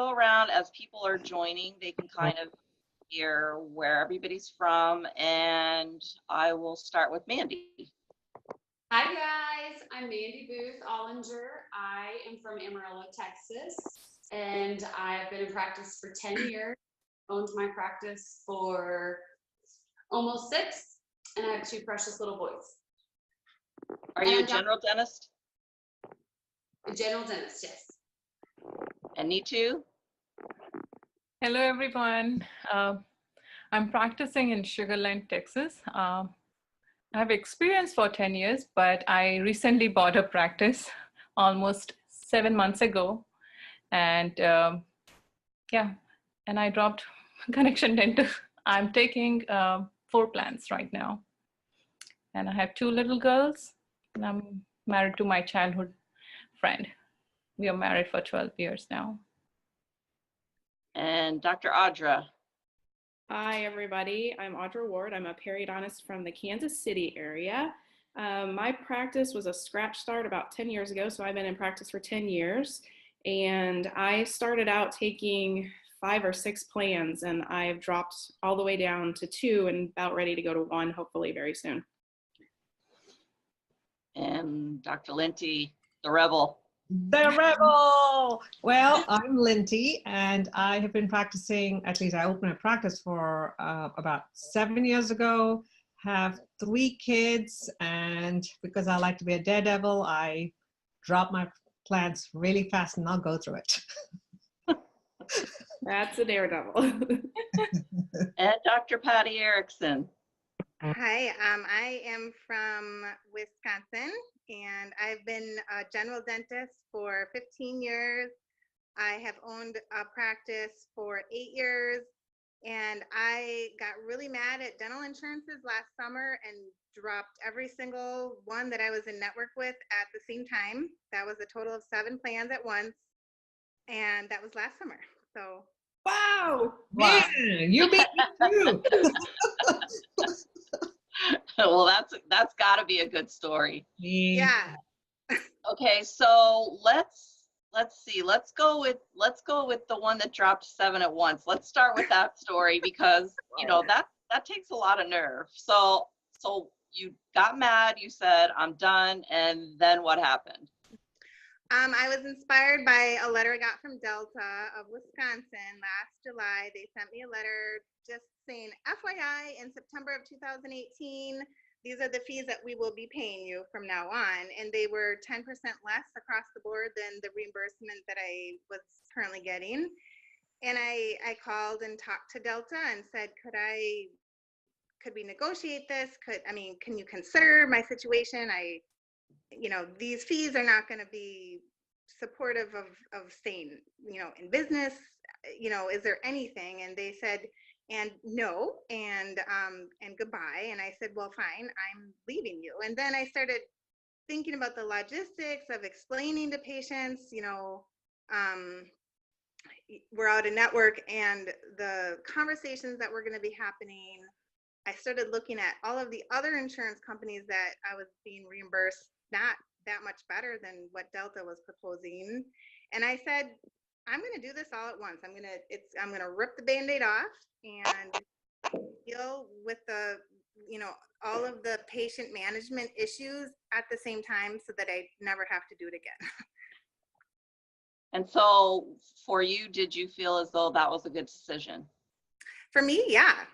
go around as people are joining. They can kind of hear where everybody's from, and I will start with Mandie. Hi guys, I'm Mandie Boothe Ollinger. I am from Amarillo, Texas, and I've been in practice for 10 years, owned my practice for almost 6, and I have 2 precious little boys. Are you a general dentist? A general dentist, yes. And Neetu? Hello, everyone. I'm practicing in Sugar Land, Texas. I have experience for 10 years, but I recently bought a practice almost 7 months ago. And yeah, and I dropped Connection Dental. I'm taking 4 plans right now. And I have 2 little girls, and I'm married to my childhood friend. We are married for 12 years now. And Dr. Audra. Hi, everybody. I'm Audra Ward. I'm a periodontist from the Kansas City area. My practice was a scratch start about 10 years ago, so I've been in practice for 10 years. And I started out taking 5 or 6 plans, and I've dropped all the way down to 2 and about ready to go to 1, hopefully very soon. And Dr. Linty, the rebel. The rebel. Well, I'm Linty, and I have been practicing, at least I opened a practice for about 7 years ago, have 3 kids, and because I like to be a daredevil, I drop my plans really fast and I'll go through it. That's a daredevil. And Dr. Patty Erickson. Hi, I am from Wisconsin, and I've been a general dentist for 15 years. I have owned a practice for 8 years, and I got really mad at dental insurances last summer and dropped every single one that I was in network with at the same time. That was a total of 7 plans at once, and that was last summer. So. Wow! Yeah, you beat me too. Well, that's got to be a good story. Yeah. Okay, so let's see. Let's go with the one that dropped 7 at once. Let's start with that story because you know that takes a lot of nerve. So you got mad. You said I'm done, and then what happened? I was inspired by a letter I got from Delta of Wisconsin last July. They sent me a letter just saying, FYI, in September of 2018, these are the fees that we will be paying you from now on. And they were 10% less across the board than the reimbursement that I was currently getting. And I called and talked to Delta and said, could we negotiate this? Can you consider my situation? These fees are not going to be supportive of staying, in business, is there anything? And they said, and no, and goodbye. And I said, well, fine, I'm leaving you. And then I started thinking about the logistics of explaining to patients, we're out of network and the conversations that were going to be happening. I started looking at all of the other insurance companies that I was being reimbursed, not that much better than what Delta was proposing. And I said, I'm going to do this all at once. I'm going to rip the Band-Aid off and deal with all of the patient management issues at the same time so that I never have to do it again. And so for you, did you feel as though that was a good decision? For me, yeah.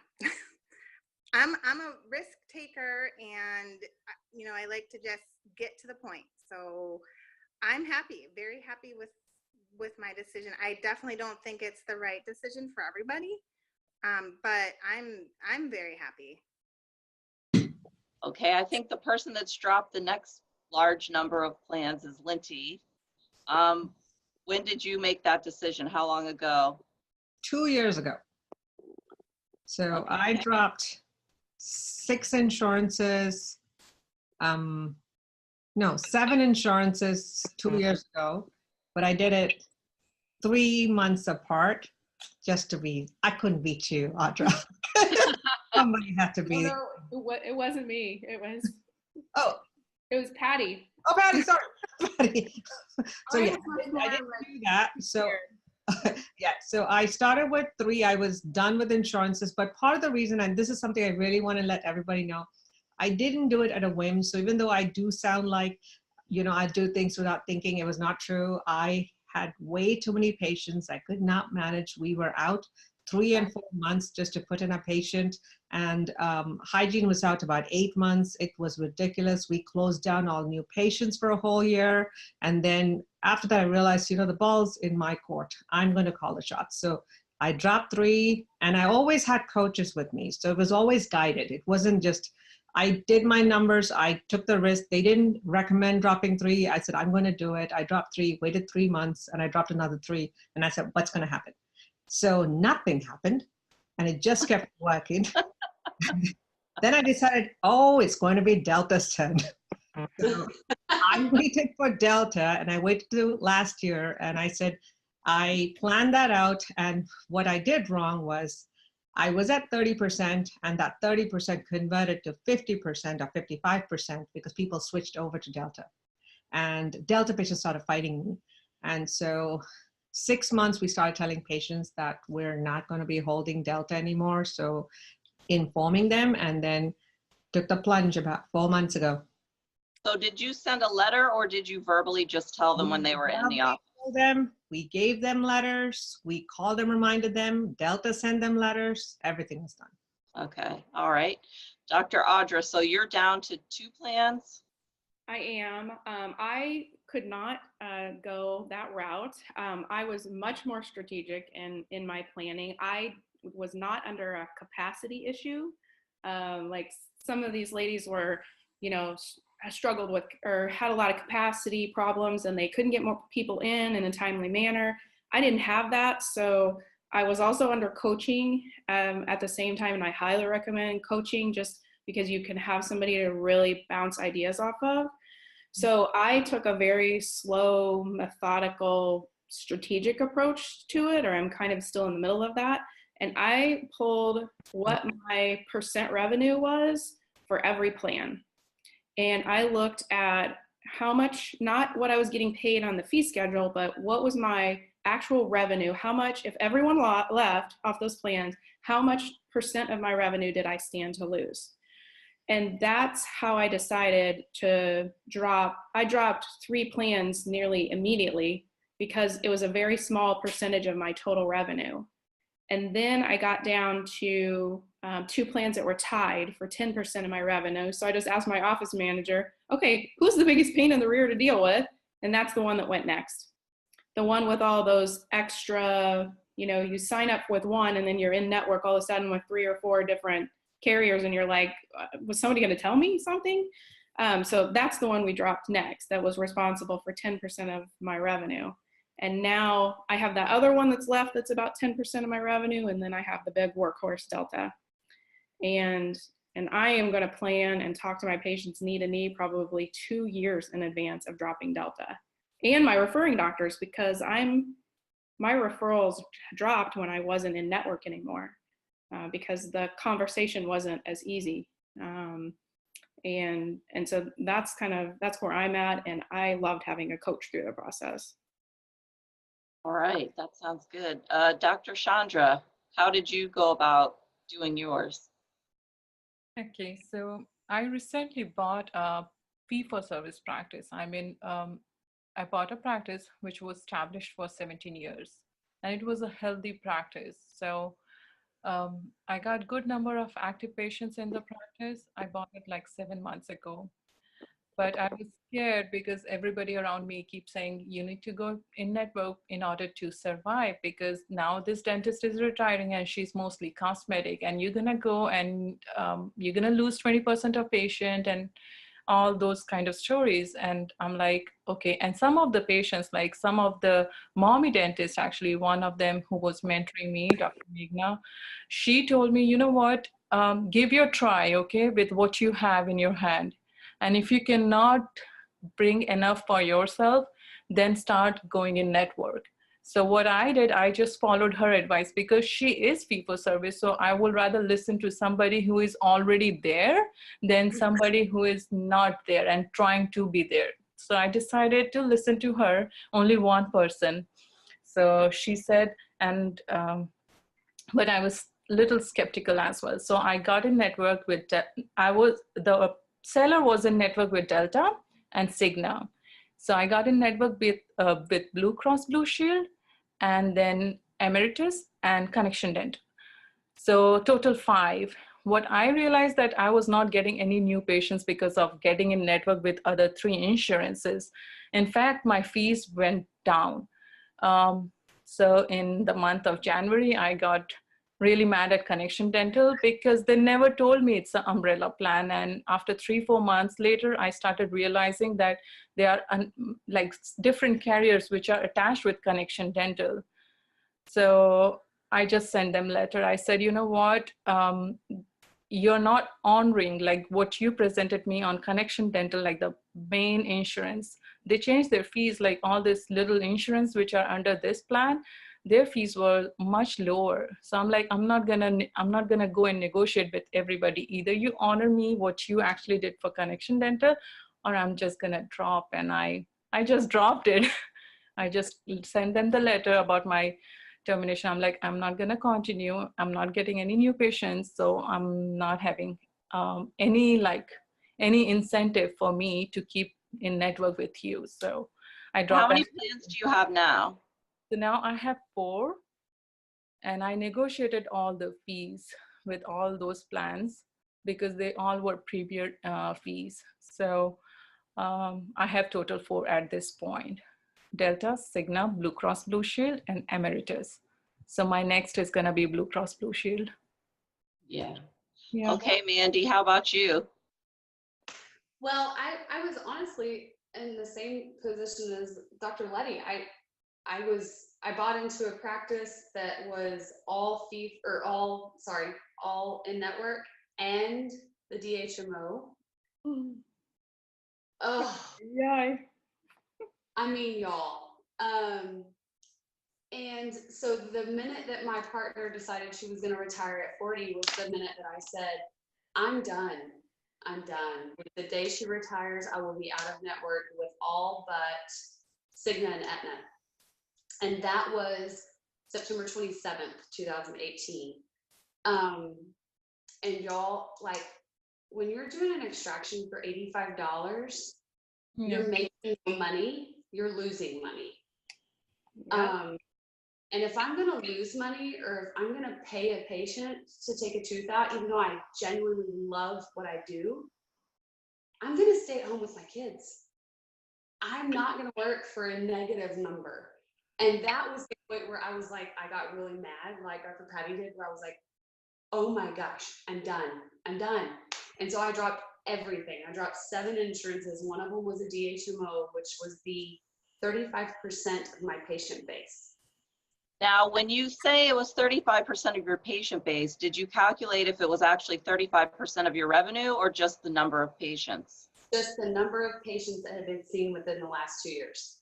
I'm a risk taker, and I like to just get to the point. So I'm happy, very happy with my decision. I definitely don't think it's the right decision for everybody, but I'm very happy. Okay, I think the person that's dropped the next large number of plans is Linty. When did you make that decision? How long ago? 2 years ago. So okay. I dropped 6 insurances, 7 insurances 2 years ago, but I did it 3 months apart just to be, I couldn't beat you, Audra. Somebody had to be. Oh, no, it wasn't me. It was Patty. Oh, Patty, sorry. Patty. So yeah, I didn't do that. So Yeah, so I started with 3. I was done with insurances, but part of the reason, and this is something I really want to let everybody know, I didn't do it at a whim. So even though I do sound like, I do things without thinking, it was not true. I had way too many patients. I could not manage. We were out 3 and 4 months just to put in a patient, and hygiene was out about 8 months. It was ridiculous. We closed down all new patients for a whole year. And then after that, I realized, the ball's in my court. I'm going to call the shots. So I dropped 3, and I always had coaches with me. So it was always guided. It wasn't just, I did my numbers. I took the risk. They didn't recommend dropping 3. I said, I'm going to do it. I dropped 3, waited 3 months, and I dropped another 3. And I said, what's going to happen? So nothing happened, and it just kept working. Then I decided, it's going to be Delta's turn. So I waited for Delta, and I waited till last year, and I said, I planned that out, and what I did wrong was I was at 30%, and that 30% converted to 50% or 55% because people switched over to Delta. And Delta patients started fighting me. And so 6 months, we started telling patients that we're not going to be holding Delta anymore. So informing them, and then took the plunge about 4 months ago. So did you send a letter, or did you verbally just tell them when they were in the office? We gave them letters. We called them, reminded them. Delta sent them letters. Everything was done. Okay. All right. Dr. Audra, so you're down to 2 plans? I am. I could not go that route. I was much more strategic in my planning. I was not under a capacity issue. Like some of these ladies were, struggled with or had a lot of capacity problems, and they couldn't get more people in a timely manner. I didn't have that. So I was also under coaching at the same time, and I highly recommend coaching just because you can have somebody to really bounce ideas off of. So I took a very slow, methodical, strategic approach to it, or I'm kind of still in the middle of that. And I pulled what my percent revenue was for every plan. And I looked at how much, not what I was getting paid on the fee schedule, but what was my actual revenue, how much, if everyone left off those plans, how much percent of my revenue did I stand to lose? And that's how I decided to I dropped 3 plans nearly immediately because it was a very small percentage of my total revenue. And then I got down to 2 plans that were tied for 10% of my revenue. So I just asked my office manager, okay, who's the biggest pain in the rear to deal with? And that's the one that went next. The one with all those extra, you sign up with one and then you're in network all of a sudden with 3 or 4 different carriers, and you're like, was somebody going to tell me something? So that's the one we dropped next that was responsible for 10% of my revenue. And now I have that other one that's left that's about 10% of my revenue, and then I have the big workhorse Delta. And I am going to plan and talk to my patients knee to knee probably 2 years in advance of dropping Delta, and my referring doctors, because my referrals dropped when I wasn't in network anymore. Because the conversation wasn't as easy. And so that's where I'm at. And I loved having a coach through the process. All right, that sounds good. Dr. Chandra, how did you go about doing yours? Okay, so I recently bought a fee-for-service practice. I bought a practice which was established for 17 years, and it was a healthy practice. So I got good number of active patients in the practice. I bought it like 7 months ago, but I was scared because everybody around me keeps saying, you need to go in network in order to survive, because now this dentist is retiring and she's mostly cosmetic, and you're gonna go and you're gonna lose 20% of patient and all those kind of stories. And I'm like, okay. And some of the patients, like some of the mommy dentists, actually one of them who was mentoring me, Dr. Meghna, she told me, you know what, give your try, okay, with what you have in your hand. And if you cannot bring enough for yourself, then start going in network. So what I did, I just followed her advice because she is fee-for-service. So I would rather listen to somebody who is already there than somebody who is not there and trying to be there. So I decided to listen to her, only one person. So she said, and but I was a little skeptical as well. So I got in network with, the seller was in network with Delta and Cigna. So I got in network with Blue Cross Blue Shield, and then Emeritus and Connection Dental. So total 5. What I realized that I was not getting any new patients because of getting in network with other 3 insurances. In fact, my fees went down. So in the month of January, I got really mad at Connection Dental because they never told me it's an umbrella plan. And after 3-4 months later, I started realizing that there are like different carriers which are attached with Connection Dental. So I just sent them a letter. I said, you know what, you're not honoring like what you presented me on Connection Dental, like the main insurance. They changed their fees, like all this little insurance which are under this plan, their fees were much lower. So I'm like, I'm not gonna go and negotiate with everybody. Either you honor me what you actually did for Connection Dental, or I'm just gonna drop. And I just dropped it. I just sent them the letter about my termination. I'm like, I'm not gonna continue. I'm not getting any new patients, so I'm not having any incentive for me to keep in network with you. So I dropped. How many plans do you have now? So now I have 4, and I negotiated all the fees with all those plans because they all were premier fees. So I have total 4 at this point: Delta, Cigna, Blue Cross Blue Shield, and Emeritus. So my next is gonna be Blue Cross Blue Shield. Yeah. Yeah. Okay, Mandie, how about you? Well, I was honestly in the same position as Dr. Letty. I bought into a practice that was all all in network and the DHMO. Oh, Yeah. I mean, y'all. And so the minute that my partner decided she was going to retire at 40 was the minute that I said, I'm done. I'm done. The day she retires, I will be out of network with all but Cigna and Aetna. And that was September 27th, 2018. And y'all, like, when you're doing an extraction for $85, you're making money, you're losing money. Yeah. And if I'm going to lose money, or if I'm going to pay a patient to take a tooth out, even though I genuinely love what I do, I'm going to stay at home with my kids. I'm not going to work for a negative number. And that was the point where I was like, I got really mad, like Dr. Patty did, where I was like, oh my gosh, I'm done. I'm done. And so I dropped everything. I dropped 7 insurances. One of them was a DHMO, which was the 35% of my patient base. Now, when you say it was 35% of your patient base, did you calculate if it was actually 35% of your revenue or just the number of patients? Just the number of patients that had been seen within the last 2 years.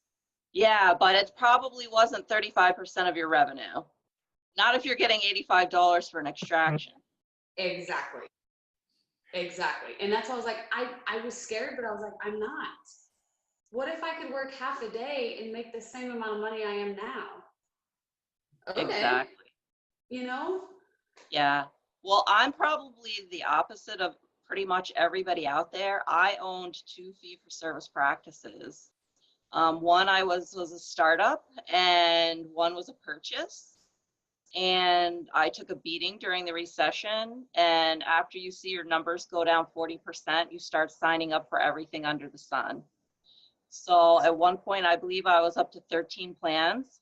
Yeah, but it probably wasn't 35% of your revenue. Not if you're getting $85 for an extraction. Exactly. Exactly. And that's why I was like, I was scared, but I was like, I'm not. What if I could work half a day and make the same amount of money I am now? Okay. Exactly. You know? Yeah. Well, I'm probably the opposite of pretty much everybody out there. I owned 2 fee-for-service practices. One was a startup, and one was a purchase. And I took a beating during the recession. And after you see your numbers go down 40%, you start signing up for everything under the sun. So at one point, I believe I was up to 13 plans.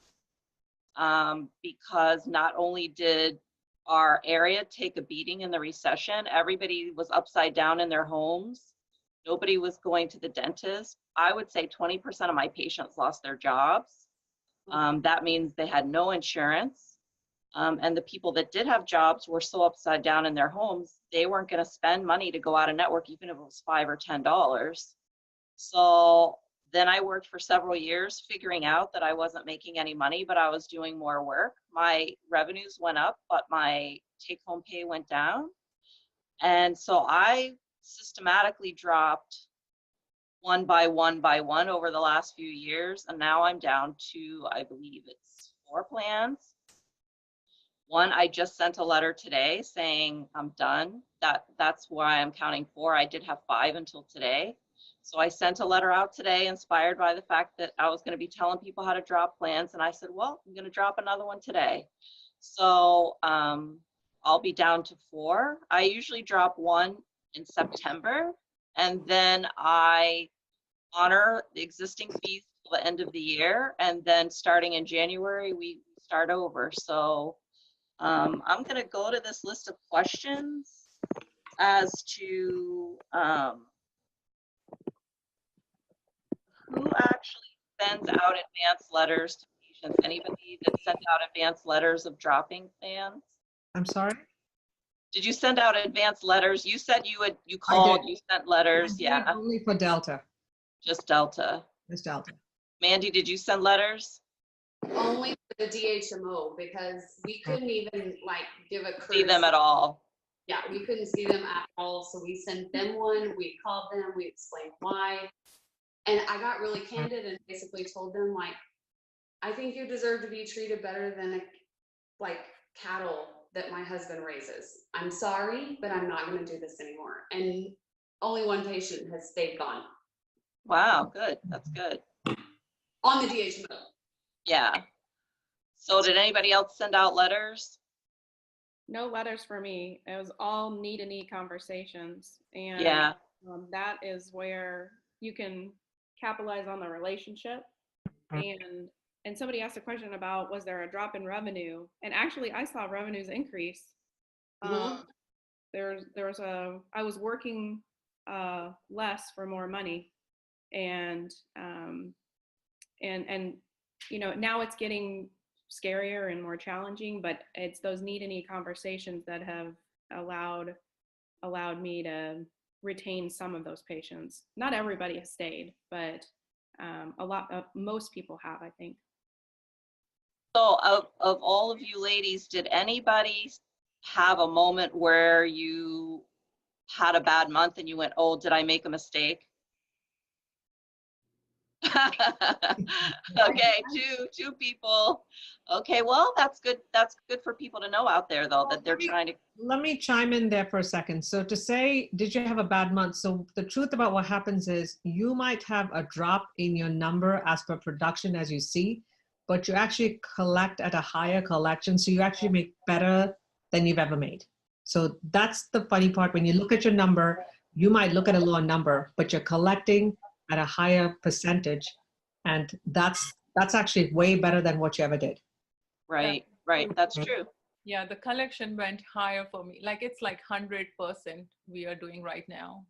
Because not only did our area take a beating in the recession, everybody was upside down in their homes. Nobody was going to the dentist. I would say 20% of my patients lost their jobs. That means they had no insurance. And the people that did have jobs were so upside down in their homes, they weren't going to spend money to go out of network, even if it was $5 or $10. So then I worked for several years figuring out that I wasn't making any money, but I was doing more work. My revenues went up, but my take-home pay went down. And so I systematically dropped one by one over the last few years. And now I'm down to, I believe it's 4 plans. One, I just sent a letter today saying I'm done. That's why I'm counting 4. I did have 5 until today. So I sent a letter out today inspired by the fact that I was going to be telling people how to drop plans. And I said, well, I'm going to drop another one today. So I'll be down to 4. I usually drop 1 in September, and then I honor the existing fees till the end of the year. And then starting in January, we start over. So I'm going to go to this list of questions as to who actually sends out advance letters to patients. Anybody that sent out advance letters of dropping plans? I'm sorry? Did you send out advance letters? You said you called, you sent letters. Yeah, Only for Delta. just Delta. Just Delta. Mandie, did you send letters? Only for the DHMO, because we couldn't even like give a See them courtesy. at all? Yeah, we couldn't see them at all. So we sent them one, we called them, we explained why. And I got really candid and basically told them, like, I think you deserve to be treated better than like cattle that my husband raises. I'm sorry, but I'm not going to do this anymore. And only one patient has stayed gone Wow, good. That's good. on the DHMO. Yeah. So did anybody else send out letters? No letters for me. It was all knee-to-knee conversations. And Yeah. that is where you can capitalize on the relationship. And somebody asked a question about, was there a drop in revenue? And actually I saw revenues increase. Mhm. I was working less for more money. And you know, now it's getting scarier and more challenging, but it's those knee-to-knee conversations that have allowed me to retain some of those patients. Not everybody has stayed, but most people have, I think. So of all of you ladies, did anybody have a moment where you had a bad month and you went, oh, did I make a mistake? Okay, two people. Okay, well, that's good. That's good for people to know out there, though, that they're trying to. Let me chime in there for a second. So to say, did you have a bad month? So the truth about what happens is you might have a drop in your number as per production as you see, but you actually collect at a higher collection. So you actually make better than you've ever made. So that's the funny part. When you look at your number, you might look at a lower number, but you're collecting at a higher percentage. And that's actually way better than what you ever did. Right, right. That's true. Yeah, the collection went higher for me. Like it's like 100% we are doing right now.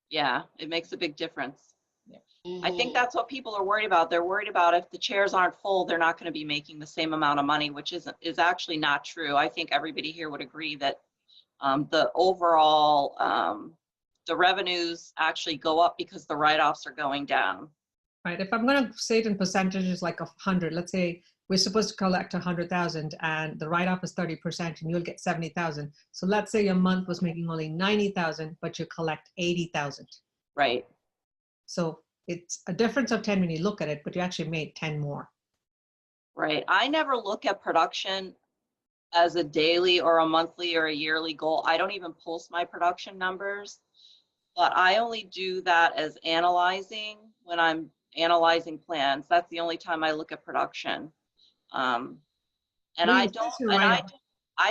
Yeah, it makes a big difference. Yeah. I think that's what people are worried about. They're worried about if the chairs aren't full, they're not going to be making the same amount of money, which is actually not true. I think everybody here would agree that the overall, the revenues actually go up because the write-offs are going down. Right. If I'm going to say it in percentages, like 100, let's say we're supposed to collect 100,000 and the write-off is 30% and you'll get 70,000. So let's say your month was making only 90,000, but you collect 80,000. Right. So it's a difference of 10 when you look at it, but you actually made 10 more. Right. I never look at production as a daily or a monthly or a yearly goal. I don't even post my production numbers, but I only do that as analyzing when I'm analyzing plans. That's the only time I look at production. And I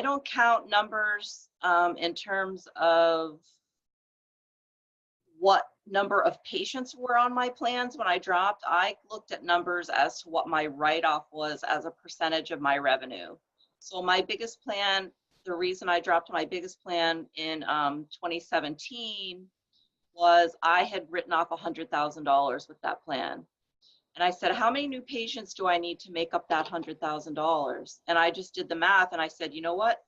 don't count numbers in terms of what number of patients were on my plans when I dropped. I looked at numbers as to what my write-off was as a percentage of my revenue. So my biggest plan, the reason I dropped my biggest plan in 2017 was I had written off $100,000 with that plan. And I said, how many new patients do I need to make up that $100,000? And I just did the math and I said, you know what?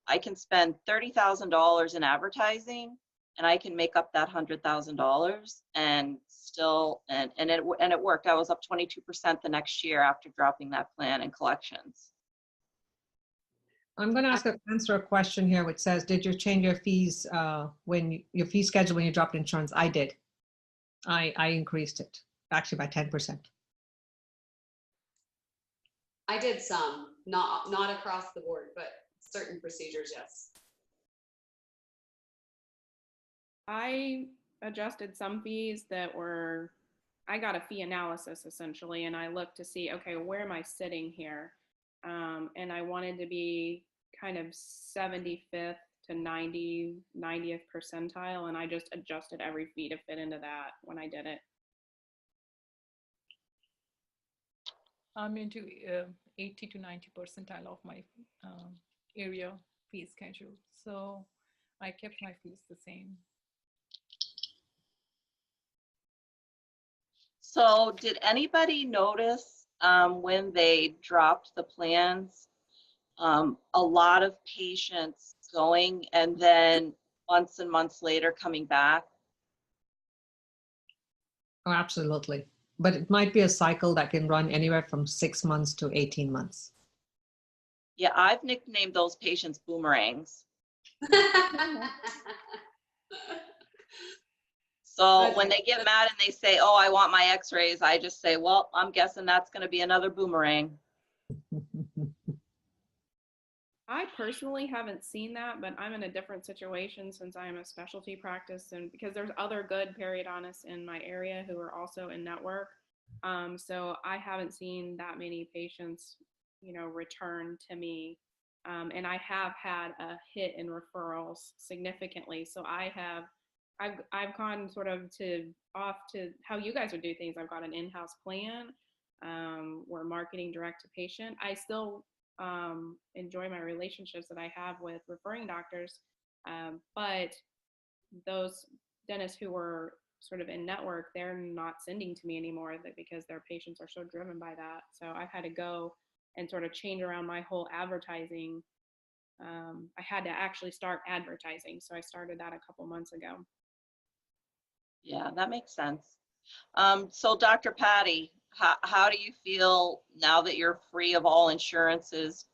I can spend $30,000 in advertising and I can make up that $100,000 and still, and it worked. I was up 22% the next year after dropping that plan in collections. I'm going to answer a question here which says, did you change your fees your fee schedule when you dropped insurance? I did. I increased it actually by 10%. I did some, not across the board, but certain procedures, yes. I adjusted some fees that were, I got a fee analysis essentially, and I looked to see, okay, where am I sitting here? And I wanted to be kind of 75th to 90th percentile, and I just adjusted every fee to fit into that when I did it. I'm into 80 to 90 percentile of my area fee schedule. So I kept my fees the same. So did anybody notice when they dropped the plans, a lot of patients going and then months and months later coming back? Oh, absolutely. But it might be a cycle that can run anywhere from 6 months to 18 months. Yeah, I've nicknamed those patients boomerangs. So when they get mad and they say, oh, I want my x-rays, I just say, well, I'm guessing that's going to be another boomerang. I personally haven't seen that, but I'm in a different situation since I am a specialty practice, and because there's other good periodontists in my area who are also in network. So I haven't seen that many patients, return to me. And I have had a hit in referrals significantly. So I've gone sort of off to how you guys would do things. I've got an in-house plan. We're marketing direct to patient. I still enjoy my relationships that I have with referring doctors, but those dentists who were sort of in network, they're not sending to me anymore because their patients are so driven by that. So I've had to go and sort of change around my whole advertising. I had to actually start advertising, so I started that a couple months ago. Yeah, that makes sense. So Dr. Patty, how do you feel now that you're free of all insurances?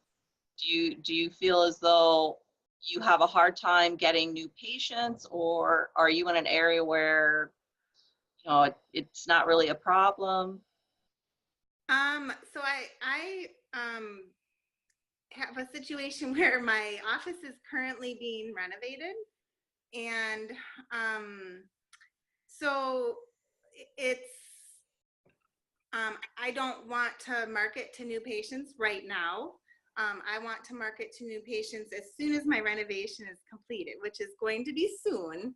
Do you feel as though you have a hard time getting new patients, or are you in an area where it's not really a problem? So I have a situation where my office is currently being renovated, and so it's I don't want to market to new patients right now. I want to market to new patients as soon as my renovation is completed, which is going to be soon.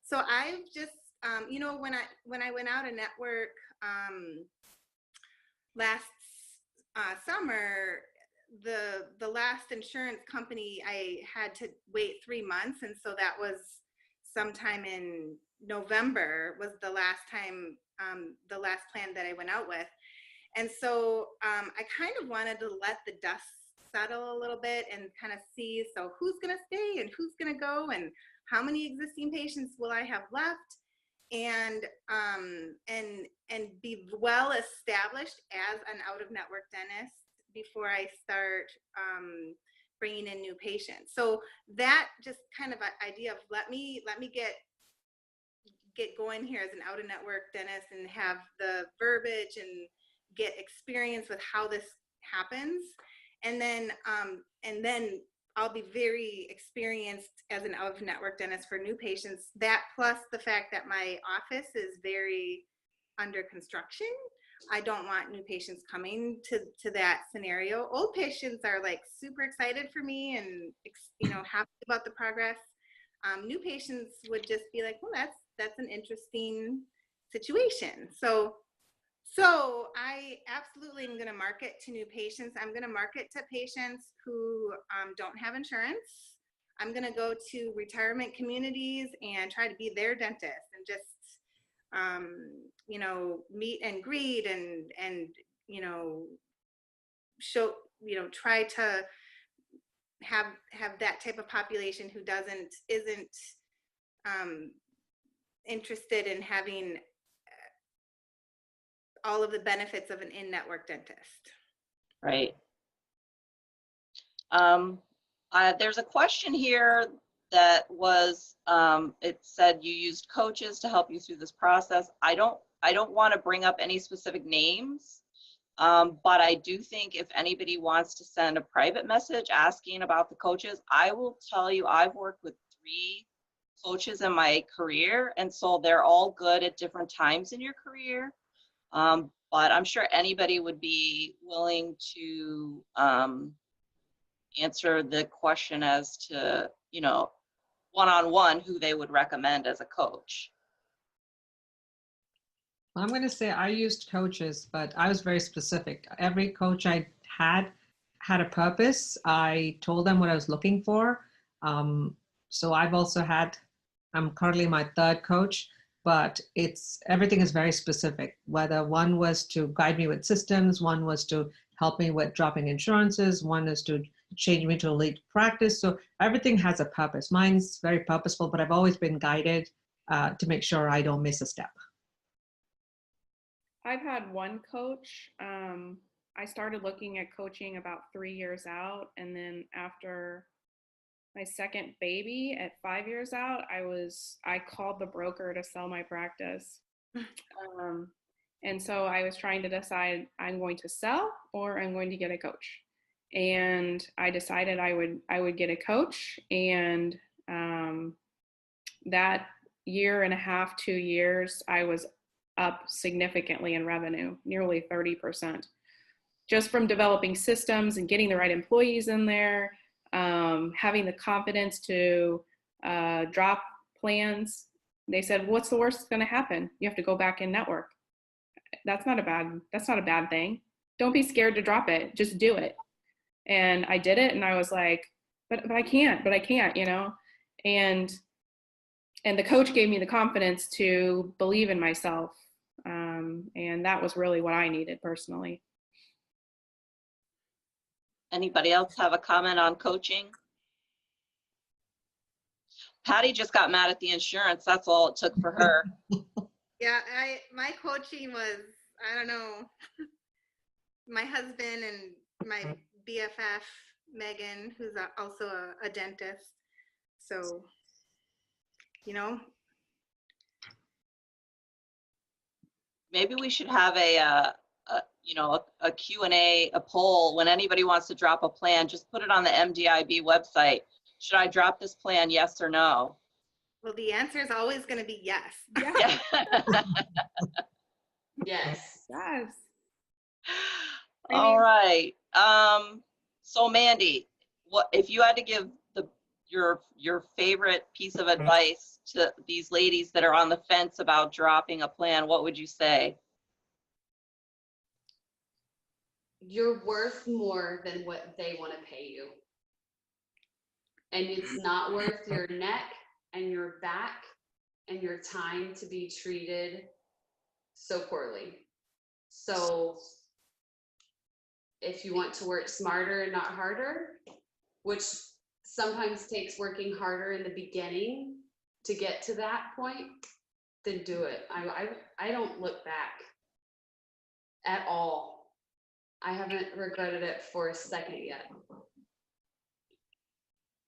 So I've just, when I went out of network last summer, the last insurance company, I had to wait 3 months, and so that was sometime in November was the last time, the last plan that I went out with. And so I kind of wanted to let the dust settle a little bit and kind of see, so who's going to stay and who's going to go and how many existing patients will I have left, and be well established as an out-of-network dentist before I start bringing in new patients. So that just kind of an idea of let me get going here as an out-of-network dentist and have the verbiage and get experience with how this happens, and then I'll be very experienced as an out-of-network dentist for new patients. That plus the fact that my office is very under construction. I don't want new patients coming to that scenario. Old patients are like super excited for me and happy about the progress. New patients would just be like, well, that's an interesting situation. So I absolutely am going to market to new patients. I'm going to market to patients who don't have insurance. I'm going to go to retirement communities and try to be their dentist and just, meet and greet and show, try to have that type of population who isn't interested in having all of the benefits of an in-network dentist. Right. There's a question here that was, it said you used coaches to help you through this process. I don't want to bring up any specific names, But I do think if anybody wants to send a private message asking about the coaches, I will tell you, I've worked with 3 coaches in my career, and so they're all good at different times in your career. But I'm sure anybody would be willing to answer the question as to, you know, one-on-one who they would recommend as a coach. I'm going to say I used coaches, but I was very specific. Every coach I had a purpose. I told them what I was looking for. So I've also had, I'm currently my 3rd coach, but everything is very specific. Whether one was to guide me with systems, one was to help me with dropping insurances, one is to change me to a lead practice. So everything has a purpose. Mine's very purposeful, but I've always been guided to make sure I don't miss a step. I've had one coach. I started looking at coaching about 3 years out, and then after my 2nd baby at 5 years out, I called the broker to sell my practice. And so I was trying to decide, I'm going to sell or I'm going to get a coach. And I decided I would get a coach, and that 1.5 to 2 years, I was up significantly in revenue, nearly 30%, just from developing systems and getting the right employees in there, having the confidence to drop plans. They said, what's the worst that's going to happen? You have to go back and network. That's not a bad thing. Don't be scared to drop it. Just do it. And I did it, and I was like, but I can't, you know? And the coach gave me the confidence to believe in myself. And that was really what I needed personally. Anybody else have a comment on coaching? Patty just got mad at the insurance. That's all it took for her. Yeah, my coaching was, I don't know, my husband and my BFF, Megan, who's also a dentist. So, you know. Maybe we should have a Q&A, a poll. When anybody wants to drop a plan, just put it on the MDIB website. Should I drop this plan, yes or no? Well, the answer is always going to be yes. Yeah. Yes. Yes. All right. So Mandie, what if you had to give your favorite piece of advice to these ladies that are on the fence about dropping a plan, what would you say? You're worth more than what they want to pay you. And it's not worth your neck and your back and your time to be treated so poorly. So if you want to work smarter and not harder, which sometimes takes working harder in the beginning to get to that point, then do it. I don't look back at all. I haven't regretted it for a second yet.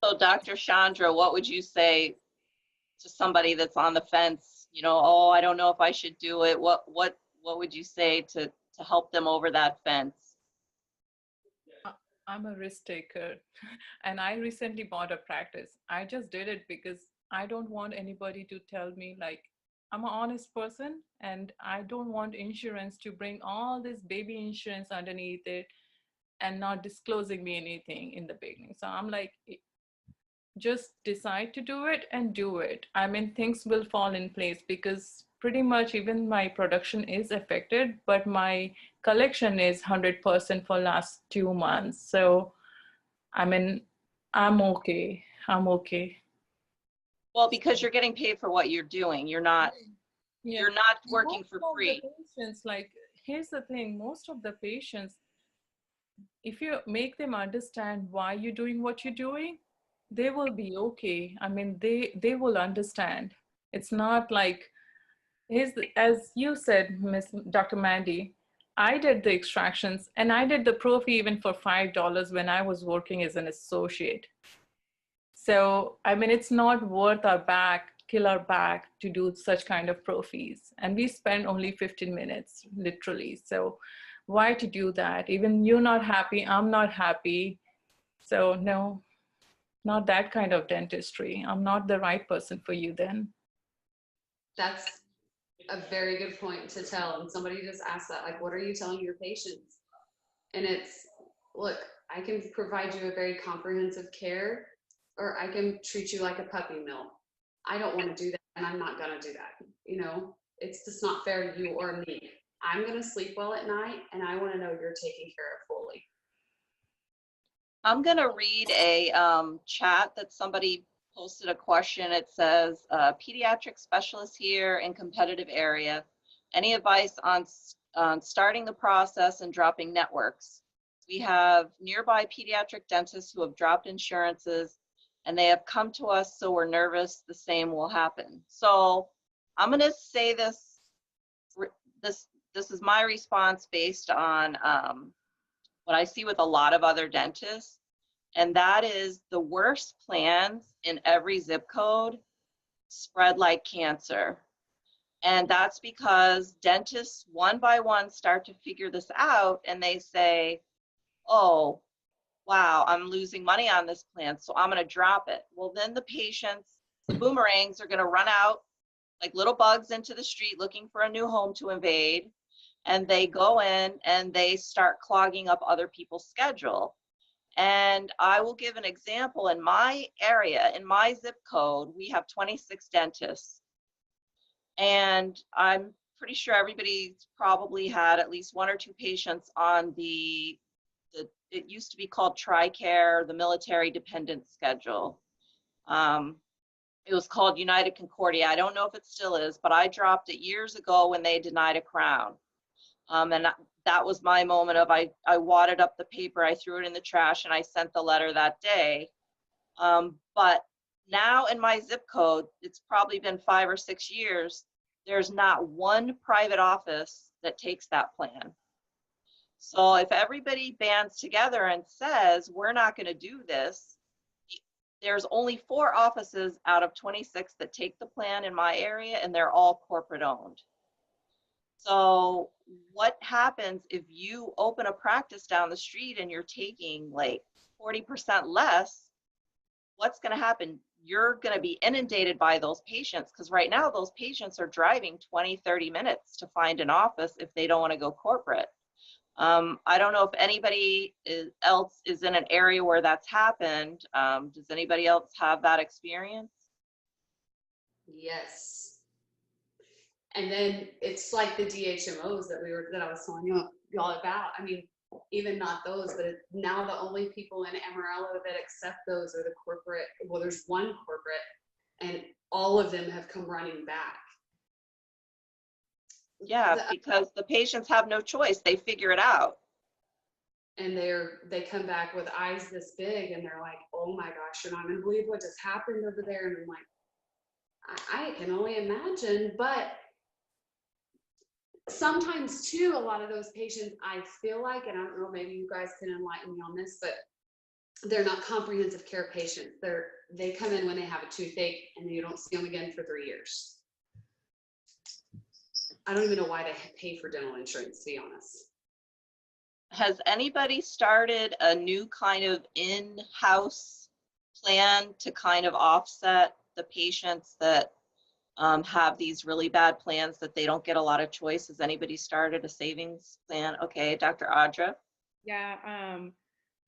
So Dr. Chandra, what would you say to somebody that's on the fence? You know, oh, I don't know if I should do it. What would you say to help them over that fence? I'm a risk taker, and I recently bought a practice. I just did it because I don't want anybody to tell me, like, I'm an honest person and I don't want insurance to bring all this baby insurance underneath it and not disclosing me anything in the beginning. So I'm like, just decide to do it and do it. I mean, things will fall in place because pretty much even my production is affected, but my collection is 100% for last 2 months. So, I mean, I'm okay. I'm okay. Well, because you're getting paid for what you're doing. You're not working for free. Patients, like, here's the thing, most of the patients, if you make them understand why you're doing what you're doing, they will be okay. I mean, they will understand. It's not like, as you said, Dr. Mandie, I did the extractions and I did the prophy even for $5 when I was working as an associate. So, I mean, it's not worth kill our back to do such kind of prophies. And we spend only 15 minutes, literally. So why to do that? Even you're not happy, I'm not happy. So no, not that kind of dentistry. I'm not the right person for you then. That's a very good point to tell. And somebody just asked that, like, what are you telling your patients? And it's, look, I can provide you a very comprehensive care, or I can treat you like a puppy mill. I don't want to do that, and I'm not going to do that. You know, it's just not fair to you or me. I'm going to sleep well at night, and I want to know you're taken care of fully. I'm going to read a chat that somebody posted a question. It says, pediatric specialist here in competitive area. Any advice on starting the process and dropping networks? We have nearby pediatric dentists who have dropped insurances, and they have come to us, so we're nervous the same will happen. So I'm going to say this is my response based on what I see with a lot of other dentists, and that is the worst plans in every zip code spread like cancer. And that's because dentists one by one start to figure this out, and they say, oh, wow, I'm losing money on this plan, so I'm going to drop it. Well, then the patients, the boomerangs, are going to run out like little bugs into the street looking for a new home to invade. And they go in and they start clogging up other people's schedule. And I will give an example. In my area, in my zip code, we have 26 dentists. And I'm pretty sure everybody's probably had at least one or two patients on it used to be called TRICARE, the military dependent schedule. It was called United Concordia. I don't know if it still is, but I dropped it years ago when they denied a crown. And that was my moment of, I wadded up the paper, I threw it in the trash, and I sent the letter that day. But now in my zip code, it's probably been 5 or 6 years, there's not one private office that takes that plan. So if everybody bands together and says, we're not going to do this, there's only 4 offices out of 26 that take the plan in my area, and they're all corporate owned. So what happens if you open a practice down the street and you're taking like 40% less? What's going to happen? You're going to be inundated by those patients, because right now those patients are driving 20, 30 minutes to find an office if they don't want to go corporate. I don't know if anybody else is in an area where that's happened. Does anybody else have that experience? Yes. And then it's like the DHMOs that I was telling y'all about. I mean, even not those, but now the only people in Amarillo that accept those are the corporate. Well, there's one corporate, and all of them have come running back. Yeah, because the patients have no choice. They figure it out. And they come back with eyes this big, and they're like, oh my gosh, you're not going to believe what just happened over there. And I'm like, I can only imagine. But sometimes too, a lot of those patients, I feel like, and I don't know, maybe you guys can enlighten me on this, but they're not comprehensive care patients. They come in when they have a toothache, and you don't see them again for 3 years. I don't even know why they pay for dental insurance, to be honest. Has anybody started a new kind of in-house plan to kind of offset the patients that have these really bad plans that they don't get a lot of choice? Has anybody started a savings plan? Okay, Dr. Audra. Yeah,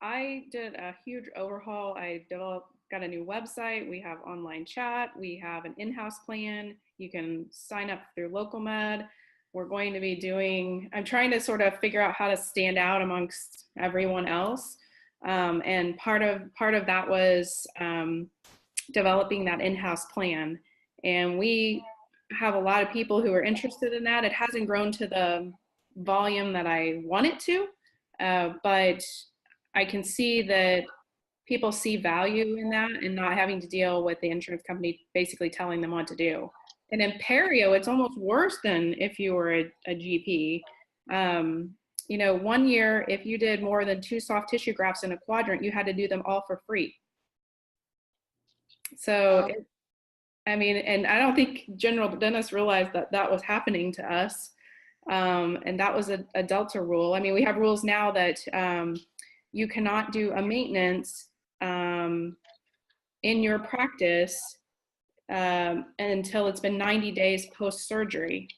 I did a huge overhaul. I got a new website. We have online chat. We have an in-house plan. You can sign up through LocalMed. We're going to be doing, I'm trying to sort of figure out how to stand out amongst everyone else. And part of that was developing that in-house plan. And we have a lot of people who are interested in that. It hasn't grown to the volume that I want it to, but I can see that people see value in that and not having to deal with the insurance company basically telling them what to do. And in perio, it's almost worse than if you were a GP. You know, 1 year, if you did more than 2 soft tissue grafts in a quadrant, you had to do them all for free. So, I mean, and I don't think general dentists realized that that was happening to us. And that was a Delta rule. I mean, we have rules now that you cannot do a maintenance in your practice until it's been 90 days post-surgery.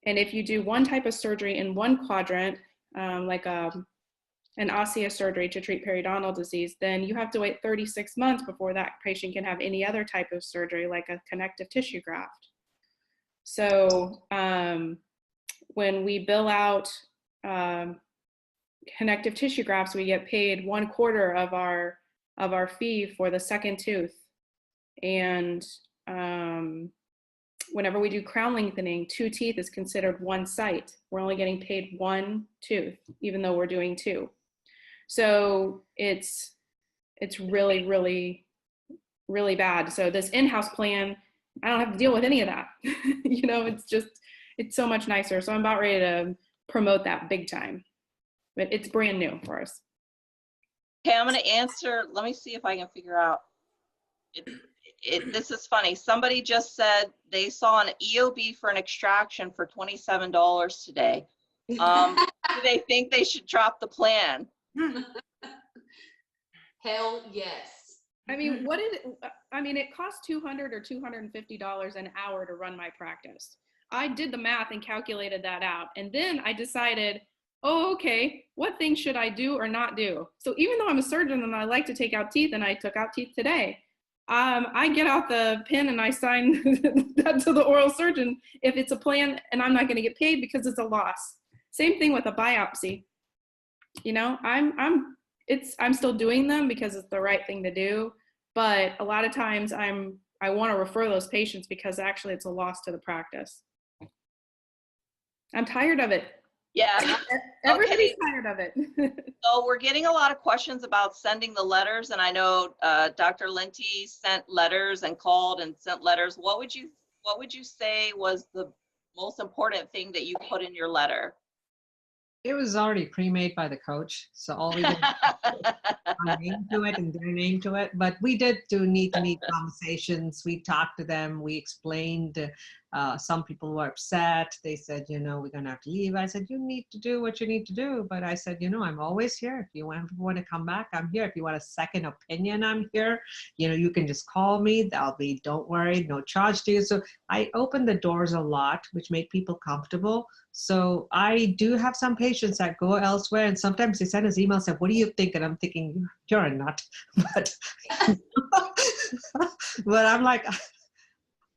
And if you do one type of surgery in one quadrant, like an osteosurgery to treat periodontal disease, then you have to wait 36 months before that patient can have any other type of surgery, like a connective tissue graft. So when we bill out connective tissue grafts, we get paid 1/4 of our fee for the second tooth. And whenever we do crown lengthening, 2 teeth is considered one site. We're only getting paid 1 tooth, even though we're doing 2. So it's really, really, really bad. So this in-house plan, I don't have to deal with any of that. You know, it's so much nicer. So I'm about ready to promote that big time, but it's brand new for us. Okay, I'm going to answer. Let me see if I can figure out. This is funny. Somebody just said they saw an EOB for an extraction for $27 today. Do they think they should drop the plan? Hell yes. I mean, it costs $200 or $250 an hour to run my practice. I did the math and calculated that out. And then I decided, oh, okay, what things should I do or not do? So even though I'm a surgeon and I like to take out teeth, and I took out teeth today, I get out the pen and I sign that to the oral surgeon if it's a plan and I'm not going to get paid because it's a loss. Same thing with a biopsy. You know, I'm still doing them because it's the right thing to do, but a lot of times I want to refer those patients because actually it's a loss to the practice. I'm tired of it. Yeah. Everybody's tired of it. So we're getting a lot of questions about sending the letters, and I know Dr. Linty sent letters and called and sent letters. What would you say was the most important thing that you put in your letter? It was already pre-made by the coach, so all we did was my name to it and their name to it. But we did do need-to-meet conversations. We talked to them. We explained. Some people were upset. They said, you know, we're gonna have to leave. I said, you need to do what you need to do. But I said, you know, I'm always here. If you want to come back, I'm here. If you want a second opinion, I'm here. You know, you can just call me. Don't worry, no charge to you. So I open the doors a lot, which make people comfortable. So I do have some patients that go elsewhere, and sometimes they send us emails and say, what do you think? And I'm thinking, you're a nut. But, but I'm like,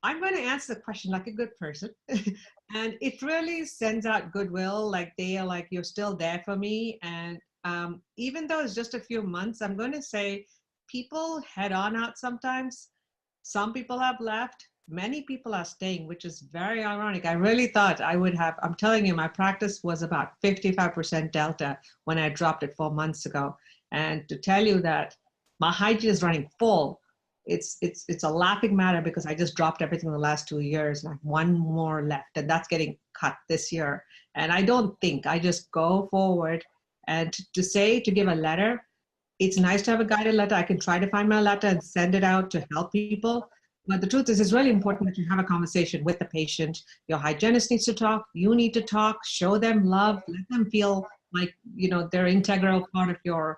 I'm going to answer the question like a good person. And it really sends out goodwill. Like they are like, you're still there for me. And even though it's just a few months, I'm going to say people head on out sometimes. Some people have left. Many people are staying, which is very ironic. I really thought I would have, I'm telling you, my practice was about 55% Delta when I dropped it 4 months ago. And to tell you that my hygiene is running full, it's a laughing matter because I just dropped everything in the last 2 years and I have 1 more left, and that's getting cut this year. And I don't think, I just go forward. And to give a letter, it's nice to have a guided letter. I can try to find my letter and send it out to help people. But the truth is, it's really important that you have a conversation with the patient. Your hygienist needs to talk. You need to talk. Show them love. Let them feel like, you know, they're an integral part of your,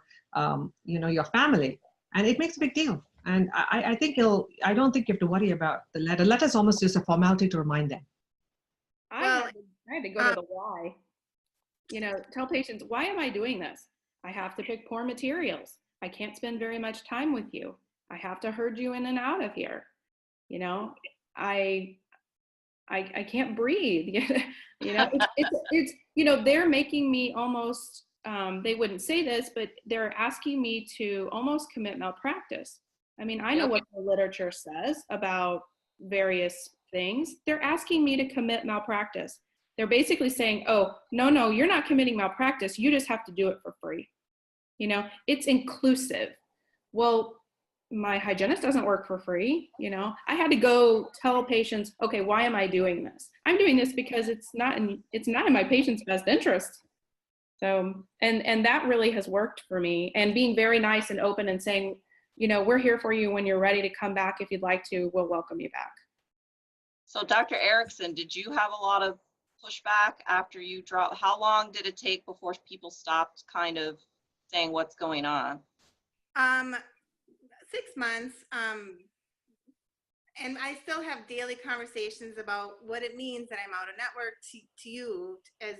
you know, your family. And it makes a big deal. And I think I don't think you have to worry about the letter. Letter is almost just a formality to remind them. I had to go to the why. You know, tell patients, why am I doing this? I have to pick poor materials. I can't spend very much time with you. I have to herd you in and out of here. You know, I can't breathe. You know, it's you know, they're making me almost, they wouldn't say this, but they're asking me to almost commit malpractice. I mean, I know what the literature says about various things. They're asking me to commit malpractice. They're basically saying, oh, no, you're not committing malpractice. You just have to do it for free. You know, it's inclusive. Well, my hygienist doesn't work for free. You know, I had to go tell patients, okay, why am I doing this? I'm doing this because it's not in my patient's best interest. So, and that really has worked for me, and being very nice and open and saying, you know, we're here for you when you're ready to come back. If you'd like to, we'll welcome you back. So Dr. Erickson, did you have a lot of pushback after you drop? How long did it take before people stopped kind of saying what's going on? 6 months. And I still have daily conversations about what it means that I'm out of network to you as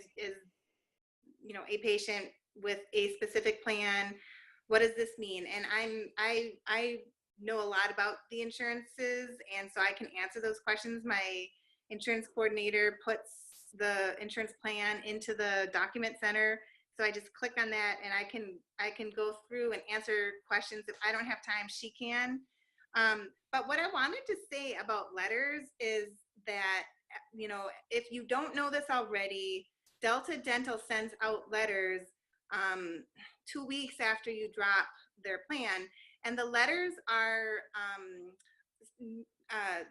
you know, a patient with a specific plan. What does this mean? And I know a lot about the insurances, and so I can answer those questions. My insurance coordinator puts the insurance plan into the document center. So I just click on that and I can go through and answer questions. If I don't have time, she can. But what I wanted to say about letters is that, you know, if you don't know this already, Delta Dental sends out letters 2 weeks after you drop their plan. And the letters are,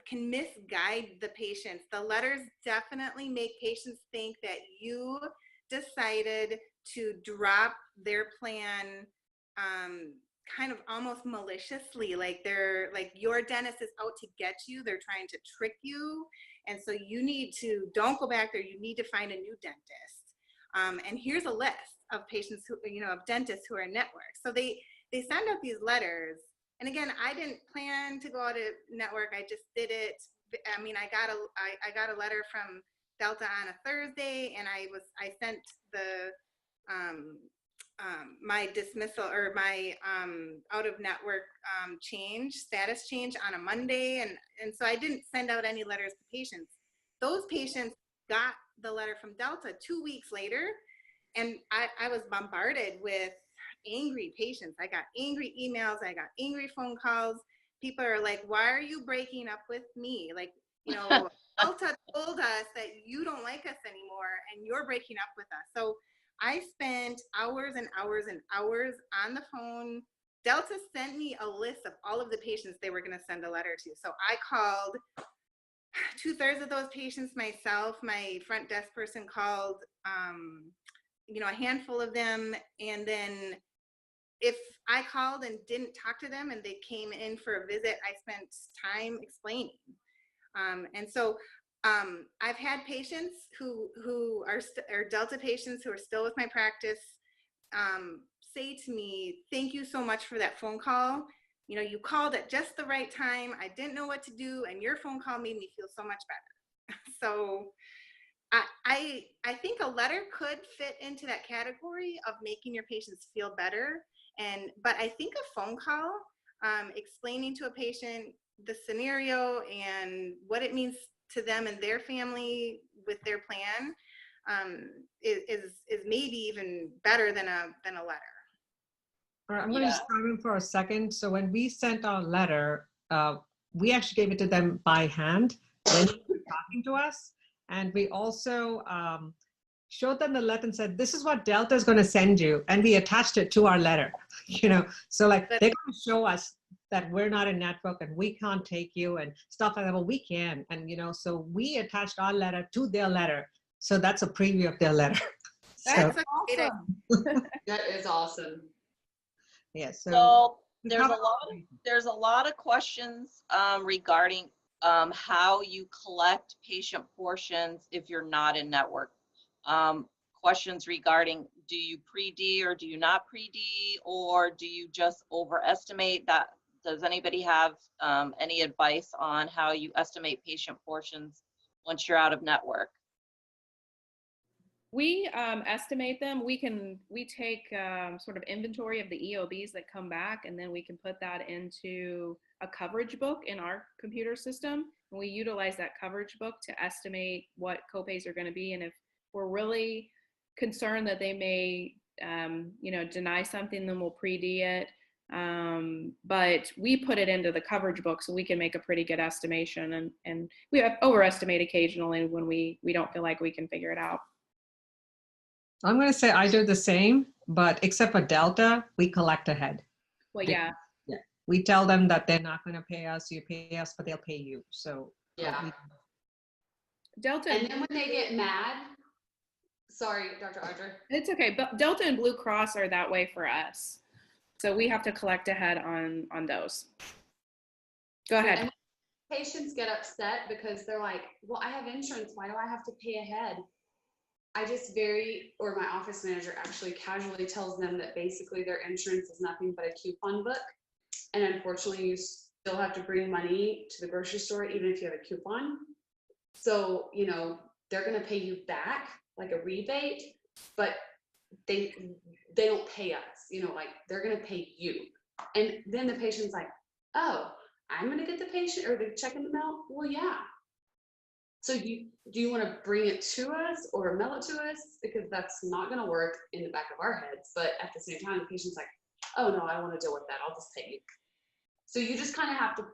can misguide the patients. The letters definitely make patients think that you decided to drop their plan kind of almost maliciously, like they're like your dentist is out to get you, they're trying to trick you, and so you need to, don't go back there, you need to find a new dentist. And here's a list of patients who, you know, of dentists who are in network. So they send out these letters, and again, I didn't plan to go out of network, I just did it. I mean, I got a letter from Delta on a Thursday, and I sent the my dismissal or my out of network status change on a Monday, and so I didn't send out any letters to patients. Those patients got the letter from Delta 2 weeks later, and I was bombarded with angry patients. I got angry emails, I got angry phone calls. People are like, why are you breaking up with me? Like, you know, Delta told us that you don't like us anymore and you're breaking up with us. So I spent hours and hours and hours on the phone. Delta sent me a list of all of the patients they were going to send a letter to. So I called 2/3 of those patients myself. My front desk person called, you know, a handful of them. And then if I called and didn't talk to them and they came in for a visit, I spent time explaining. And so I've had patients who are Delta patients who are still with my practice say to me, thank you so much for that phone call. You know, you called at just the right time. I didn't know what to do, and your phone call made me feel so much better. So I think a letter could fit into that category of making your patients feel better. But I think a phone call explaining to a patient the scenario and what it means to them and their family with their plan is maybe even better than a letter. All right, I'm going to just chime in for a second. So when we sent our letter, we actually gave it to them by hand when they were talking to us. And we also showed them the letter and said, this is what Delta is going to send you. And we attached it to our letter, you know. So like they're going to show us that we're not in network and we can't take you and stuff like that. Well, we can. And, you know, so we attached our letter to their letter. So that's a preview of their letter. That's So, awesome. That is awesome. yeah. So there's a lot of questions regarding how you collect patient portions if you're not in network. Questions regarding, do you pre-D or do you not pre-D, or do you just overestimate that? Does anybody have any advice on how you estimate patient portions once you're out of network? We estimate them. We take sort of inventory of the EOBs that come back, and then we can put that into a coverage book in our computer system. And we utilize that coverage book to estimate what copays are going to be. And if we're really concerned that they may, you know, deny something, then we'll pre-D it. But we put it into the coverage book so we can make a pretty good estimation. And we overestimate occasionally when we don't feel like we can figure it out. I'm going to say I do the same, but except for Delta, we collect ahead. Well, yeah. We tell them that they're not going to pay us, you pay us, but they'll pay you. So yeah. Delta. And then when they get mad, sorry, Dr. Audra. It's okay, but Delta and Blue Cross are that way for us. So we have to collect ahead on those. Go ahead. And patients get upset because they're like, well, I have insurance. Why do I have to pay ahead? I just or my office manager actually casually tells them that basically their insurance is nothing but a coupon book. And unfortunately, you still have to bring money to the grocery store, even if you have a coupon. So, you know, they're going to pay you back like a rebate, but they don't pay us, you know, like they're going to pay you. And then the patient's like, oh, I'm going to get the patient or the check in the mail. Well, yeah. So do you want to bring it to us or mail it to us? Because that's not going to work in the back of our heads. But at the same time, the patient's like, oh no, I want to deal with that. I'll just pay you. So you just kind of have to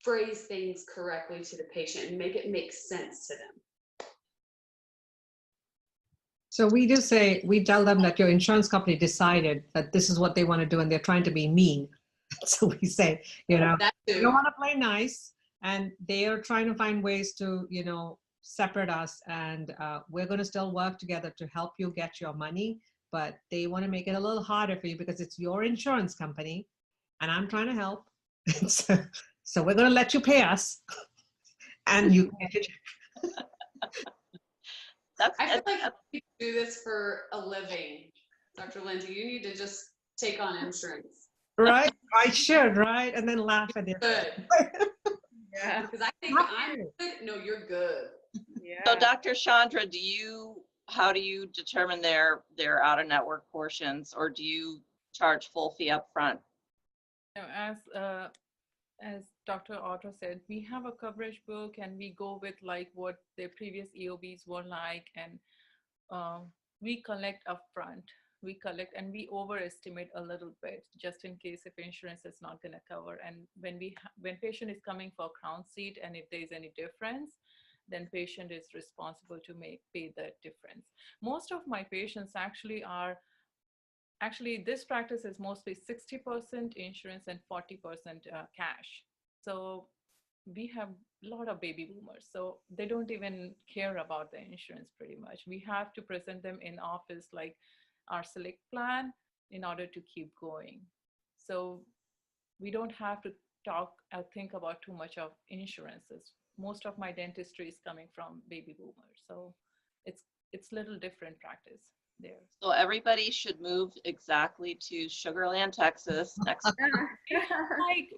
phrase things correctly to the patient and make it make sense to them. So we just say, we tell them that your insurance company decided that this is what they want to do and they're trying to be mean. So we say, you know, you don't want to play nice and they are trying to find ways to, you know, separate us, and we're going to still work together to help you get your money, but they want to make it a little harder for you because it's your insurance company and I'm trying to help. So we're going to let you pay us and you can get I feel like you do this for a living, Dr. Linty. You need to just take on insurance. Right? I should, right? And then laugh at it. Good. Yeah. Because I think I'm good. No, you're good. Yeah. So Dr. Chandra, how do you determine their out-of-network portions, or do you charge full fee up front? You know, as Dr. Audra said, we have a coverage book and we go with like what their previous EOBs were like, and we collect upfront. We collect and we overestimate a little bit just in case if insurance is not going to cover. And when patient is coming for crown seat, and if there is any difference, then patient is responsible to pay that difference. Most of my patients actually this practice is mostly 60% insurance and 40% cash. So we have a lot of baby boomers, so they don't even care about the insurance pretty much. We have to present them in office like our select plan in order to keep going. So we don't have to think about too much of insurances. Most of my dentistry is coming from baby boomers, so it's little different practice there. So everybody should move exactly to Sugar Land, Texas next year.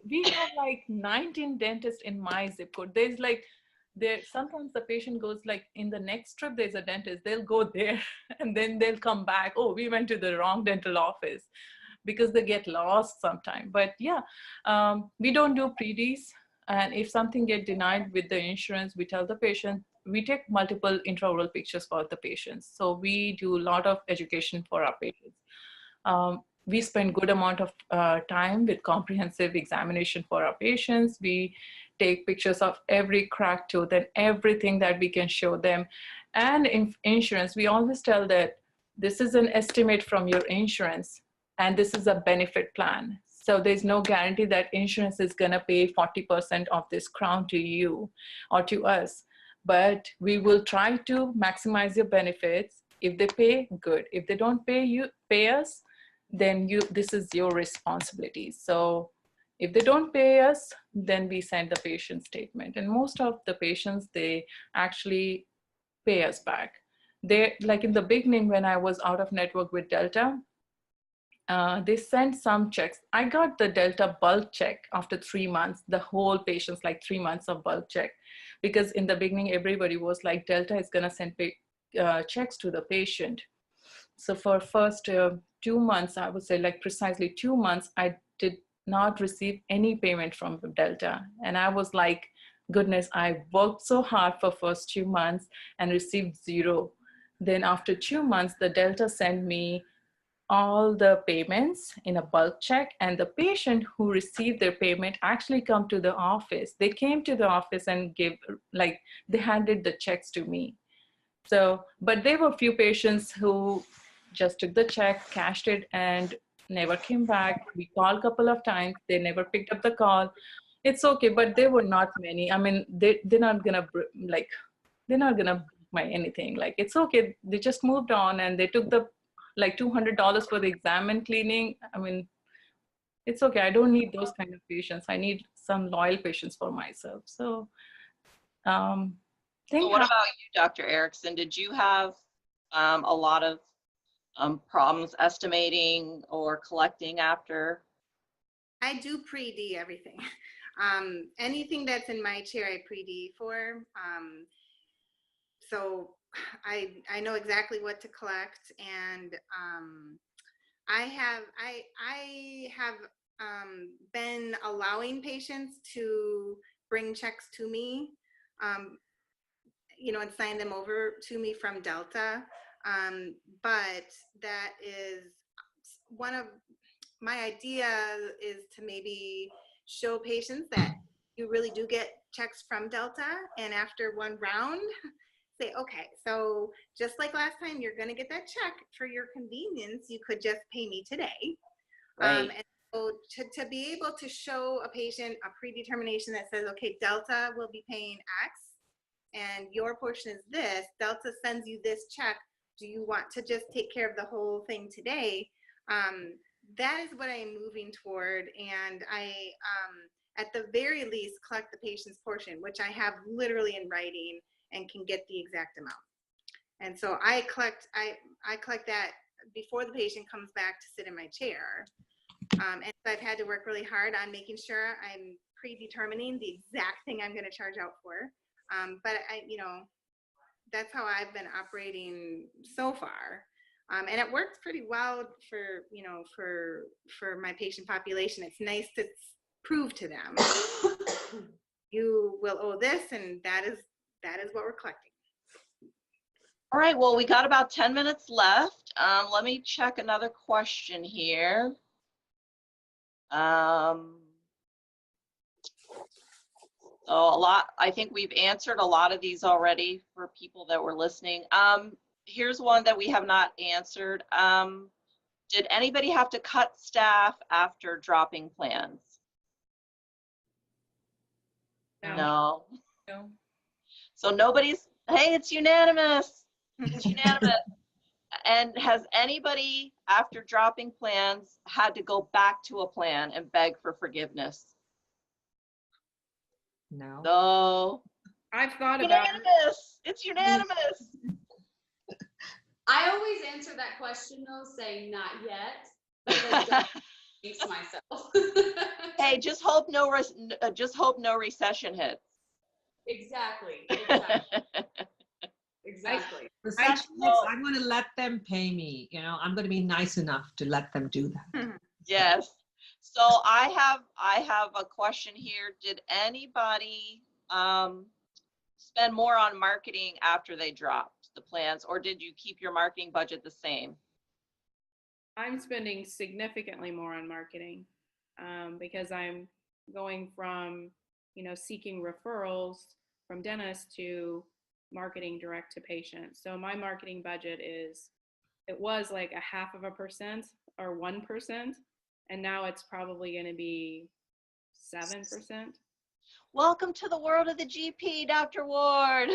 We have like 19 dentists in my zip code. Sometimes the patient goes like, in the next trip there's a dentist, they'll go there and then they'll come back, oh, we went to the wrong dental office, because they get lost sometime. But yeah, we don't do pre-Ds, and if something get denied with the insurance, we tell the patient, we take multiple intraoral pictures for the patients. So we do a lot of education for our patients. We spend good amount of time with comprehensive examination for our patients. We take pictures of every cracked tooth and everything that we can show them. And in insurance, we always tell that this is an estimate from your insurance and this is a benefit plan. So there's no guarantee that insurance is gonna pay 40% of this crown to you or to us, but we will try to maximize your benefits. If they pay, good. If they don't pay us, then this is your responsibility. So if they don't pay us, then we send the patient statement. And most of the patients, they actually pay us back. Like in the beginning, when I was out of network with Delta, they sent some checks. I got the Delta bulk check after 3 months, the whole patient's like 3 months of bulk check. Because in the beginning, everybody was like, Delta is gonna send checks to the patient. So for first 2 months, I would say like precisely 2 months, I did not receive any payment from Delta. And I was like, goodness, I worked so hard for first 2 months and received 0. Then after 2 months, the Delta sent me all the payments in a bulk check, and the patient who received their payment actually come to the office. They came to the office and they handed the checks to me. So, but there were a few patients who just took the check, cashed it, and never came back. We called a couple of times. They never picked up the call. It's okay, but there were not many. I mean, they're not gonna buy anything. Like, it's okay. They just moved on and they took the like $200 for the exam and cleaning. I mean, it's okay. I don't need those kind of patients. I need some loyal patients for myself. So, So what about you, Dr. Erickson? Did you have a lot of problems estimating or collecting after? I do pre-D everything. Anything that's in my chair, I pre-D for. So I know exactly what to collect, and I have been allowing patients to bring checks to me, you know, and sign them over to me from Delta. But that is one of my idea, is to maybe show patients that you really do get checks from Delta, and after one round, say, okay, so just like last time, you're going to get that check. For your convenience, you could just pay me today. Right. And so to be able to show a patient a predetermination that says, okay, Delta will be paying X and your portion is this, Delta sends you this check. Do you want to just take care of the whole thing today? That is what I am moving toward. And I, at the very least, collect the patient's portion, which I have literally in writing and can get the exact amount. And so I collect that before the patient comes back to sit in my chair. And so I've had to work really hard on making sure I'm predetermining the exact thing I'm going to charge out for. But you know, that's how I've been operating so far. And it works pretty well for, you know, for my patient population. It's nice to prove to them, you will owe this, and that is what we're collecting. All right, well, we got about 10 minutes left. Let me check another question here. So I think we've answered a lot of these already for people that were listening. Here's one that we have not answered. Did anybody have to cut staff after dropping plans? No. No. So nobody's, hey, it's unanimous. It's unanimous. And has anybody, after dropping plans, had to go back to a plan and beg for forgiveness? No. No. I've thought about it. Unanimous. It's unanimous. I always answer that question though, saying not yet, because I don't jinx myself. Hey, just hope no recession hits. Exactly. Exactly. Recession hits, I'm going to let them pay me. You know, I'm going to be nice enough to let them do that. Yes. So I have a question here. Did anybody spend more on marketing after they dropped the plans, or did you keep your marketing budget the same? I'm spending significantly more on marketing because I'm going from, you know, seeking referrals from dentists to marketing direct to patients. So my marketing budget it was like 0.5% or 1%, and now it's probably going to be 7%. Welcome to the world of the GP, Dr. Ward.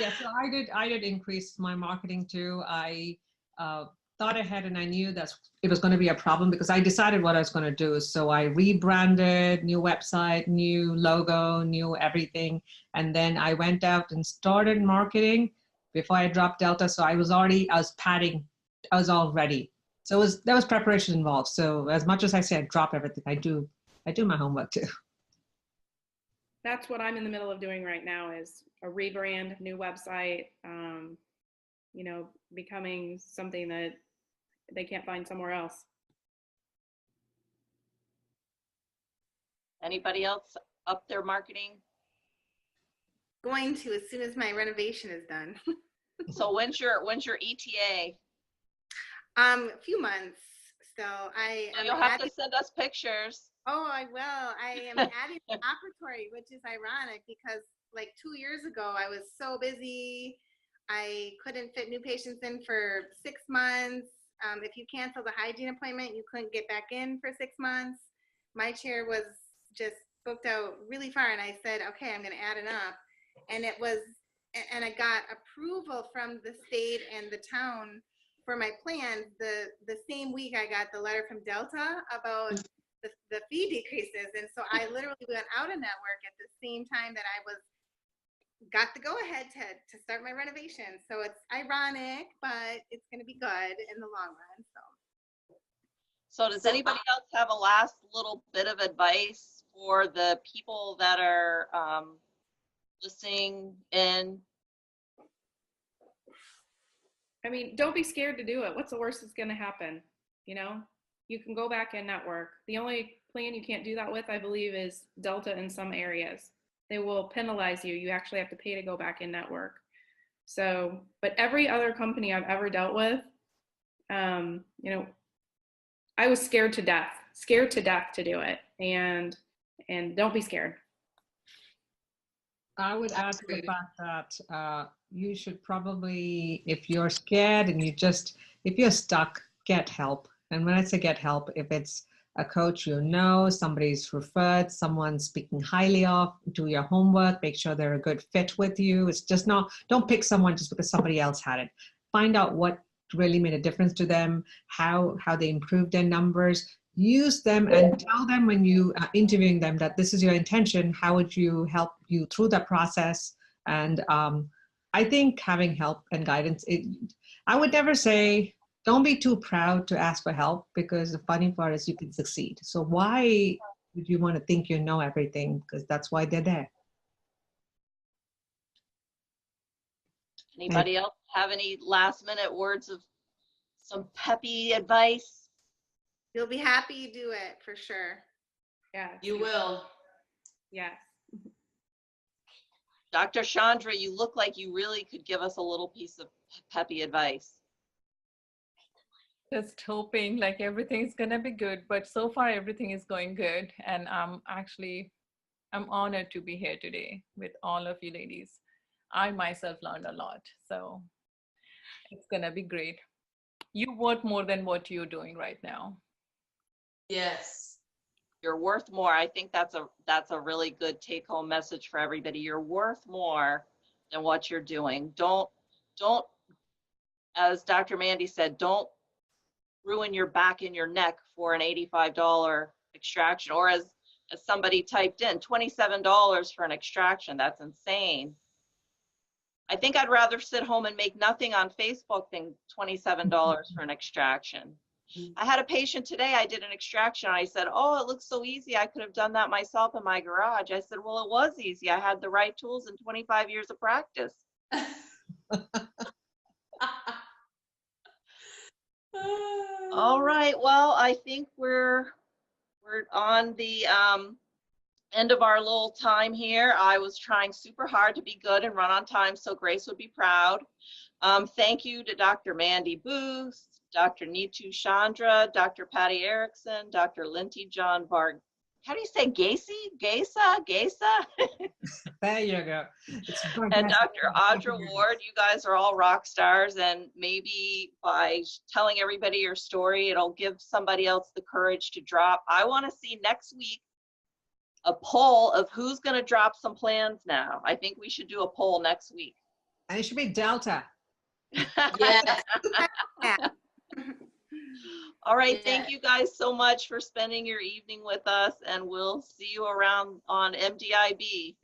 Yeah, so I did increase my marketing too. I thought ahead and I knew that it was going to be a problem because I decided what I was going to do. So I rebranded, new website, new logo, new everything. And then I went out and started marketing before I dropped Delta. So I was all ready. So there was preparation involved. So as much as I say I drop everything, I do my homework too. That's what I'm in the middle of doing right now, is a rebrand, new website, you know, becoming something that they can't find somewhere else. Anybody else up their marketing? Going to, as soon as my renovation is done. So when's your ETA? A few months. So You'll have to send us pictures. Oh, I will. I am adding an operatory, which is ironic because like 2 years ago, I was so busy. I couldn't fit new patients in for 6 months. If you canceled a hygiene appointment, you couldn't get back in for 6 months. My chair was just booked out really far. And I said, okay, I'm going to add it up. And I got approval from the state and the town for my plans. The same week I got the letter from Delta about the fee decreases. And so I literally went out of network at the same time that I was got the go-ahead to start my renovation. So it's ironic, but it's going to be good in the long run. So does anybody else have a last little bit of advice for the people that are listening in? I mean, don't be scared to do it. What's the worst that's going to happen? You know, you can go back and network. The only plan you can't do that with, I believe, is Delta in some areas. They will penalize you. You actually have to pay to go back and network. So, but every other company I've ever dealt with, you know, I was scared to death to do it. And don't be scared. I would add to the fact that you should probably, if you're scared and if you're stuck, get help. And when I say get help, if it's a coach you know, somebody's referred, someone speaking highly of, do your homework, make sure they're a good fit with you. It's just not, don't pick someone just because somebody else had it. Find out what really made a difference to them, how they improved their numbers. Use them and tell them when you are interviewing them that this is your intention. How would you help you through that process? And I think having help and guidance, I would never say, don't be too proud to ask for help, because the funny part is you can succeed. So why would you want to think you know everything? Because that's why they're there. Anybody else have any last minute words of some peppy advice? You'll be happy you do it for sure. Yeah. You will. Yes. Dr. Chandra, you look like you really could give us a little piece of peppy advice. Just hoping like everything's gonna be good, but so far everything is going good. And I'm honored to be here today with all of you ladies. I myself learned a lot, so it's gonna be great. You worth more than what you're doing right now. Yes. You're worth more. I think that's a really good take-home message for everybody. You're worth more than what you're doing. Don't, as Dr. Mandie said, don't ruin your back and your neck for an $85 extraction, or as somebody typed in, $27 for an extraction. That's insane. I think I'd rather sit home and make nothing on Facebook than $27 for an extraction. I had a patient today, I did an extraction. I said, oh, it looks so easy. I could have done that myself in my garage. I said, well, it was easy. I had the right tools and 25 years of practice. All right, well, I think we're on the end of our little time here. I was trying super hard to be good and run on time, so Grace would be proud. Thank you to Dr. Mandie Boothe, Dr. Neetu Chandra, Dr. Patty Erickson, Dr. Linty John-Varghese. How do you say Geisa? There you go. And Dr. Audra Ward. You guys are all rock stars, and maybe by telling everybody your story, it'll give somebody else the courage to drop. I want to see next week a poll of who's going to drop some plans now. I think we should do a poll next week. And it should be Delta. Yes. All right, Yeah. thank you guys so much for spending your evening with us, and we'll see you around on MDIB.